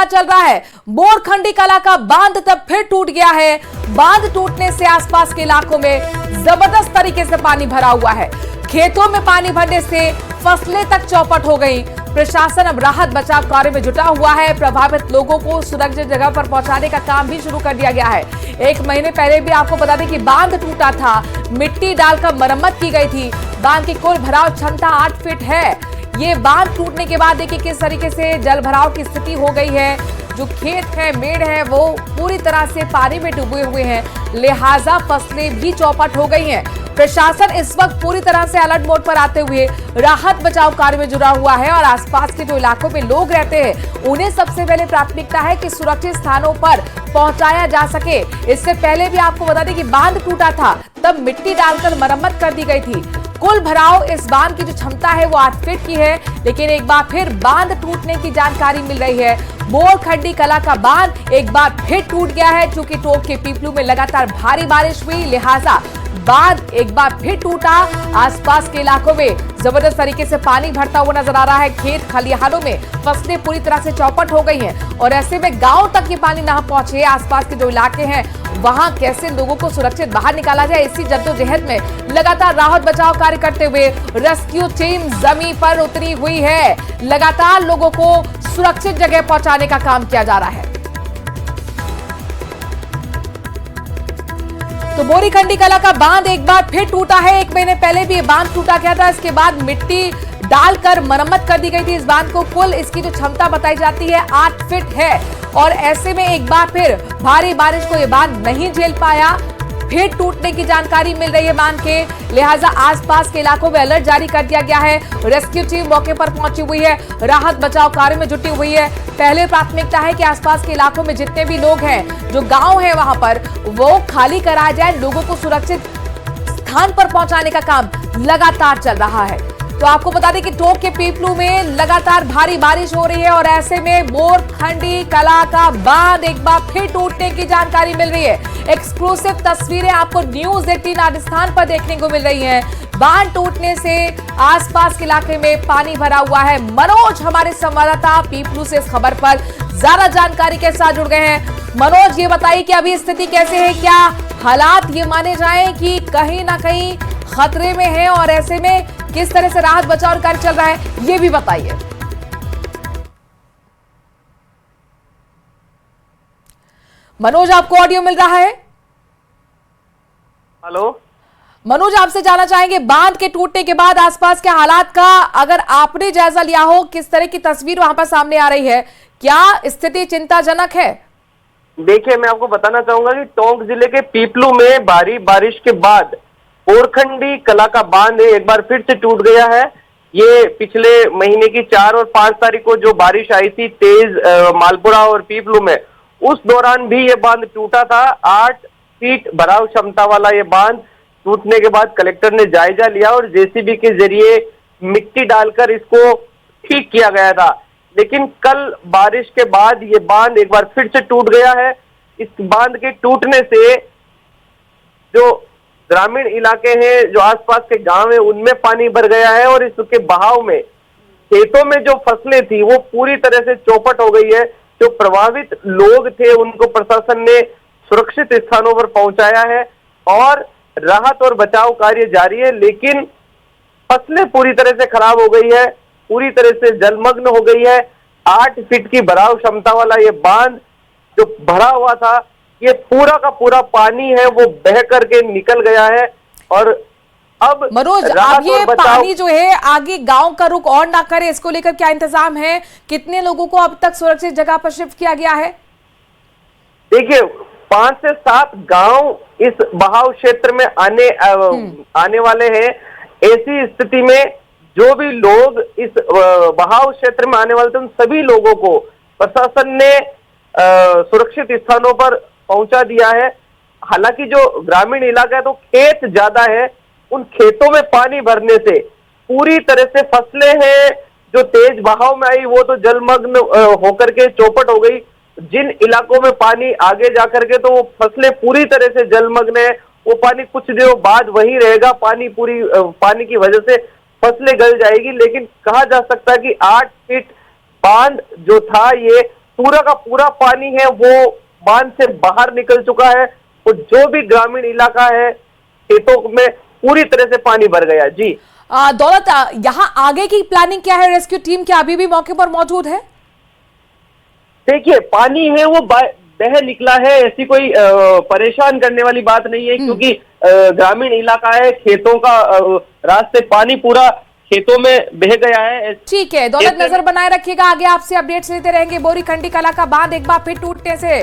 पता चल रहा है। बोरखंडी कला का बांध तब फिर टूट गया है। बांध टूटने से आसपास के इलाकों में जबरदस्त तरीके से पानी भरा हुआ है। खेतों में पानी भरने से फसलें तक चौपट हो गई। प्रशासन अब राहत बचाव कार्य में जुटा हुआ है। प्रभावित लोगों को सुरक्षित जगह पर पहुंचाने का काम भी शुरू कर दिया गया है। 1 महीने पहले भी आपको बता दें कि बांध टूटा था, मिट्टी डालकर मरम्मत की गई थी। बांध की कुल भराव क्षमता 8 फीट है। ये बांध टूटने के बाद देखिए किस तरीके से जल भराव की स्थिति हो गई है। जो खेत है, मेड़ है, वो पूरी तरह से पानी में डूबे हुए हैं, लिहाजा फसलें भी चौपट हो गई हैं। प्रशासन इस वक्त पूरी तरह से अलर्ट मोड पर आते हुए राहत बचाव कार्य में जुड़ा हुआ है और आसपास के जो इलाकों में लोग रहते हैं उन्हें सबसे पहले प्राथमिकता है कि सुरक्षित स्थानों पर पहुंचाया जा सके। इससे पहले भी आपको बता दें कि बांध टूटा था, तब मिट्टी डालकर मरम्मत कर दी गई थी। कुल भराव इस बांध की जो क्षमता है वो 8 फीट की है, लेकिन एक बार फिर बांध टूटने की जानकारी मिल रही है। बोरखंडी कला का बांध एक बार फिर टूट गया है। चूंकि टोक के पीपलू में लगातार भारी बारिश हुई, लिहाजा बांध एक बार फिर टूटा। आसपास के इलाकों में जबरदस्त तरीके से पानी भरता हुआ नजर आ रहा है। खेत खलिहानों में फसलें पूरी तरह से चौपट हो गई हैं और ऐसे में गांव तक ये पानी ना पहुंचे। आसपास के जो इलाके हैं वहां कैसे लोगों को सुरक्षित बाहर निकाला जाए, इसी जद्दोजहद में लगातार राहत बचाव कार्य करते हुए रेस्क्यू टीम जमीन पर उतरी हुई है। लगातार लोगों को सुरक्षित जगह पहुंचाने का काम किया जा रहा है। तो बोरखंडी कला का बांध एक बार फिर टूटा है। 1 महीने पहले भी ये बांध टूटा गया था। इसके बाद मिट्टी डालकर मरम्मत कर दी गई थी। इस बांध को कुल इसकी जो क्षमता बताई जाती है 8 फीट है और ऐसे में एक बार फिर भारी बारिश को ये बांध नहीं झेल पाया। फिर टूटने की जानकारी मिल रही है बांध के, लिहाजा आसपास के इलाकों में अलर्ट जारी कर दिया गया है। रेस्क्यू टीम मौके पर पहुंची हुई है, राहत बचाव कार्य में जुटी हुई है। पहले प्राथमिकता है कि आसपास के इलाकों में जितने भी लोग हैं, जो गांव है वहां पर, वो खाली कराया जाए। लोगों को सुरक्षित स्थान पर पहुंचाने का काम लगातार चल रहा है। तो आपको बता दें कि टोक के पीपलू में लगातार भारी बारिश हो रही है और ऐसे में बोरखंडी कला का बांध एक बार फिर टूटने की जानकारी मिल रही है। एक्सक्लूसिव तस्वीरें आपको न्यूज 18 राजस्थान पर देखने को मिल रही हैं। बांध टूटने से आसपास के इलाके में पानी भरा हुआ है। मनोज हमारे संवाददाता पीपलू से इस खबर पर ज्यादा जानकारी के साथ जुड़ गए हैं। मनोज, ये बताइए कि अभी स्थिति कैसे है? क्या हालात ये माने जाएं कि कहीं ना कहीं खतरे में है और ऐसे में किस तरह से राहत बचाव कार्य चल रहा है, ये भी बताइए। मनोज, आपको ऑडियो मिल रहा है? हेलो मनोज, आपसे जानना चाहेंगे बांध के टूटने के बाद आसपास के हालात का अगर आपने जायजा लिया हो, किस तरह की तस्वीर वहां पर सामने आ रही है? क्या स्थिति चिंताजनक है? देखिए, मैं आपको बताना चाहूंगा कि टोंक जिले के पीपलू में भारी बारिश के बाद बोरखंडी कला का बांध एक बार फिर से टूट गया है। ये पिछले महीने की 4 और 5 तारीख को जो बारिश आई थी तेज मालपुरा और पीपलू में, उस दौरान भी ये बांध टूटा था। 8 फीट भराव क्षमता वाला ये बांध टूटने के बाद कलेक्टर ने जायजा लिया और जेसीबी के जरिए मिट्टी डालकर इसको ठीक किया गया था। लेकिन कल बारिश के बाद ये बांध एक बार फिर से टूट गया है। इस बांध के टूटने से जो ग्रामीण इलाके हैं, जो आसपास के गांव हैं, उनमें पानी भर गया है और इसके बहाव में खेतों में जो फसलें थी वो पूरी तरह से चौपट हो गई है। जो प्रभावित लोग थे उनको प्रशासन ने सुरक्षित स्थानों पर पहुंचाया है और राहत और बचाव कार्य जारी है। लेकिन फसलें पूरी तरह से खराब हो गई है, पूरी तरह से जलमग्न हो गई है। 8 फीट की भराव क्षमता वाला ये बांध जो भरा हुआ था, ये पूरा का पूरा पानी है वो बह करके निकल गया है। और अब मनोज, अब ये पानी जो है आगे गांव का रुख और ना करे, इसको लेकर क्या इंतजाम है? कितने लोगों को अब तक सुरक्षित जगह पर शिफ्ट किया गया है? देखिए, 5 से 7 गांव इस बहाव क्षेत्र में आने वाले हैं। ऐसी स्थिति में जो भी लोग इस बहाव क्षेत्र में आने वाले थे, उन सभी लोगों को प्रशासन ने सुरक्षित स्थानों पर पहुंचा दिया है। हालांकि जो ग्रामीण इलाका है तो खेत ज्यादा है, उन खेतों में पानी भरने से पूरी तरह से फसलें हैं जो तेज बहाव में आई वो तो जलमग्न होकर के चौपट हो गई। जिन इलाकों में पानी आगे जाकर के तो वो फसलें पूरी तरह से जलमग्न है, वो पानी कुछ दिनों बाद वही रहेगा। पानी की वजह से फसलें गल जाएगी। लेकिन कहा जा सकता है कि 8 फीट बांध जो था ये पूरा का पूरा पानी है वो बांध से बाहर निकल चुका है और जो भी ग्रामीण इलाका है खेतों में पूरी तरह से पानी भर गया। जी दौलत, यहाँ आगे की प्लानिंग क्या है? रेस्क्यू टीम क्या अभी भी मौके पर मौजूद है? देखिए, पानी है वो बह निकला है, ऐसी कोई परेशान करने वाली बात नहीं है, क्योंकि ग्रामीण इलाका है, खेतों का रास्ते पानी पूरा खेतों में बह गया है। ठीक है दौलत, नजर बनाए रखिएगा, आगे आपसे अपडेट्स लेते रहेंगे। बोरीखंडी कला का बांध एक बार फिर टूटने से